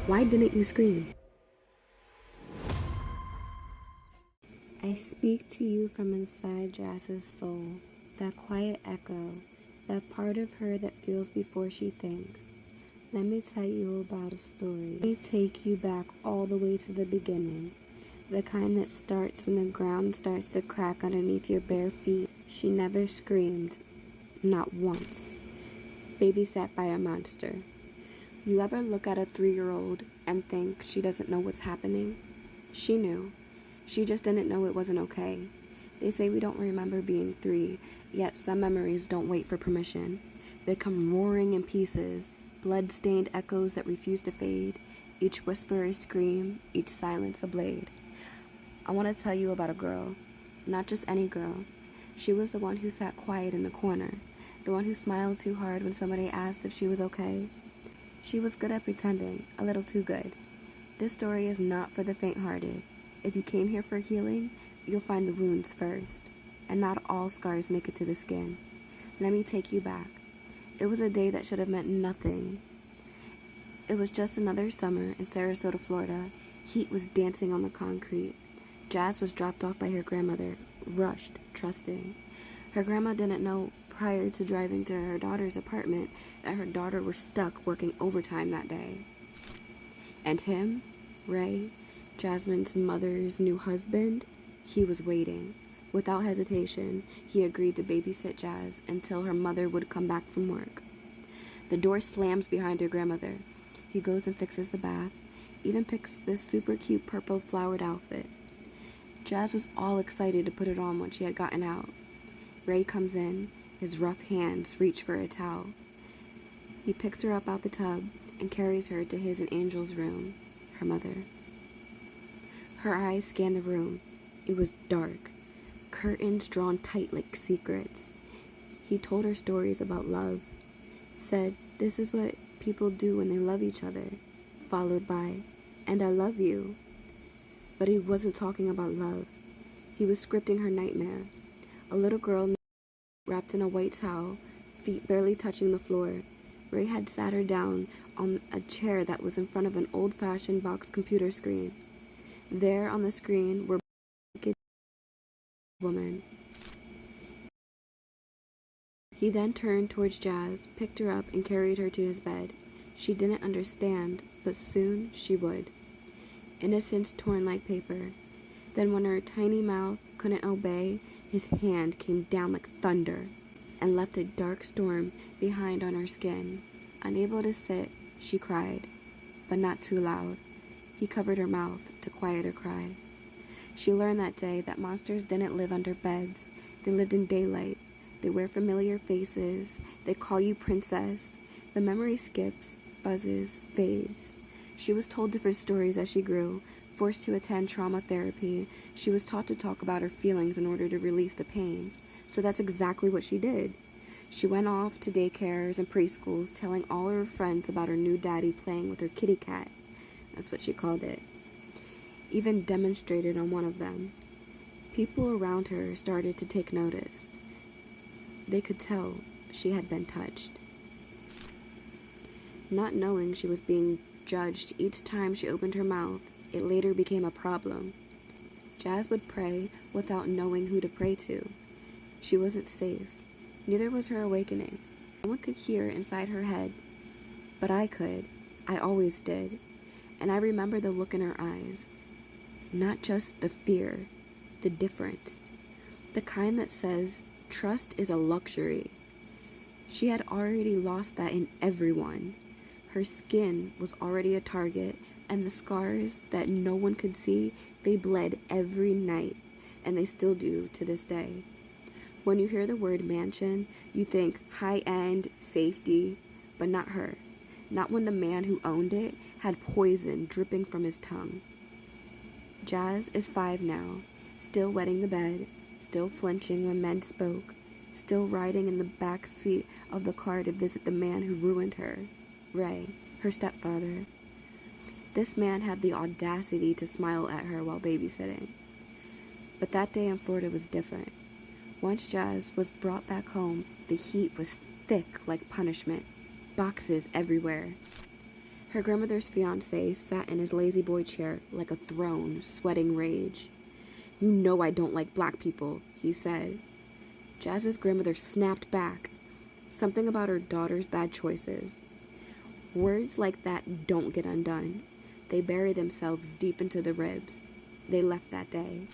Why didn't you scream? I speak to you from inside Jazz's soul, that quiet echo, that part of her that feels before she thinks. Let me tell you about a story. Let me take you back all the way to the beginning, the kind that starts when the ground starts to crack underneath your bare feet. She never screamed, not once. Babysat by a monster. You ever look at a 3-year-old and think she doesn't know what's happening? She knew. She just didn't know it wasn't okay. They say we don't remember being 3, yet some memories don't wait for permission. They come roaring in pieces, blood-stained echoes that refuse to fade, each whisper a scream, each silence a blade. I want to tell you about a girl, not just any girl. She was the one who sat quiet in the corner, the one who smiled too hard when somebody asked if she was okay. She was good at pretending, a little too good. This story is not for the faint-hearted. If you came here for healing, you'll find the wounds first, and not all scars make it to the skin. Let me take you back. It was a day that should have meant nothing. It was just another summer in Sarasota, Florida. Heat was dancing on the concrete. Jazz was dropped off by her grandmother, rushed, trusting. Her grandma didn't know prior to driving to her daughter's apartment that her daughter was stuck working overtime that day. And him, Ray, Jasmine's mother's new husband, he was waiting. Without hesitation, he agreed to babysit Jazz until her mother would come back from work. The door slams behind her grandmother. He goes and fixes the bath, even picks this super cute purple flowered outfit. Jazz was all excited to put it on when she had gotten out. Ray comes in, his rough hands reach for a towel. He picks her up out the tub and carries her to his and Angel's room, her mother. Her eyes scan the room. It was dark, curtains drawn tight like secrets. He told her stories about love, said this is what people do when they love each other, followed by, and I love you. But he wasn't talking about love. He was scripting her nightmare. A little girl wrapped in a white towel, feet barely touching the floor. Ray had sat her down on a chair that was in front of an old-fashioned box computer screen. There on the screen were a naked woman. He then turned towards Jazz, picked her up, and carried her to his bed. She didn't understand, but soon she would. Innocence torn like paper. Then when her tiny mouth couldn't obey, his hand came down like thunder and left a dark storm behind on her skin. Unable to sit, she cried, but not too loud. He covered her mouth to quiet her cry. She learned that day that monsters didn't live under beds. They lived in daylight. They wear familiar faces. They call you princess. The memory skips, buzzes, fades. She was told different stories as she grew. Forced to attend trauma therapy, she was taught to talk about her feelings in order to release the pain. So that's exactly what she did. She went off to daycares and preschools, telling all her friends about her new daddy playing with her kitty cat. That's what she called it. Even demonstrated on one of them. People around her started to take notice. They could tell she had been touched. Not knowing she was being judged each time she opened her mouth, it later became a problem. Jazz would pray without knowing who to pray to. She wasn't safe. Neither was her awakening. No one could hear inside her head, but I could. I always did. And I remember the look in her eyes. Not just the fear, the difference. The kind that says, trust is a luxury. She had already lost that in everyone. Her skin was already a target, and the scars that no one could see, they bled every night, and they still do to this day. When you hear the word mansion, you think high-end, safety, but not her. Not when the man who owned it had poison dripping from his tongue. Jazz is 5 now, still wetting the bed, still flinching when men spoke, still riding in the back seat of the car to visit the man who ruined her, Ray, her stepfather. This man had the audacity to smile at her while babysitting. But that day in Florida was different. Once Jazz was brought back home, the heat was thick like punishment, boxes everywhere. Her grandmother's fiancé sat in his lazy boy chair like a throne, sweating rage. "You know I don't like black people," he said. Jazz's grandmother snapped back. Something about her daughter's bad choices. Words like that don't get undone. They bury themselves deep into the ribs. They left that day.